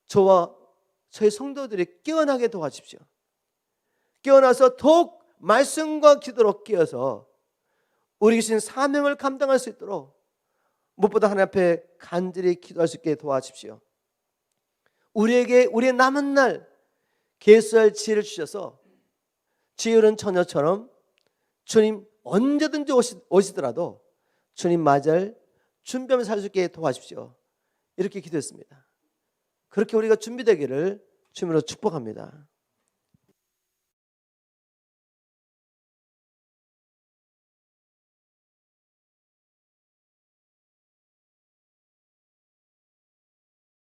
Speaker 1: 저와 저희 성도들이 깨어나게 도와주십시오. 깨어나서 더욱 말씀과 기도로 깨어서 우리 주신 사명을 감당할 수 있도록 무엇보다 하나님 앞에 간절히 기도할 수 있게 도와주십시오. 우리에게 우리의 남은 날 계수할 지혜를 주셔서 지혜로운 처녀처럼 주님 언제든지 오시더라도 주님 맞이할 준비하며 살 수 있게 도와주십시오. 이렇게 기도했습니다. 그렇게 우리가 준비되기를 주님으로 축복합니다.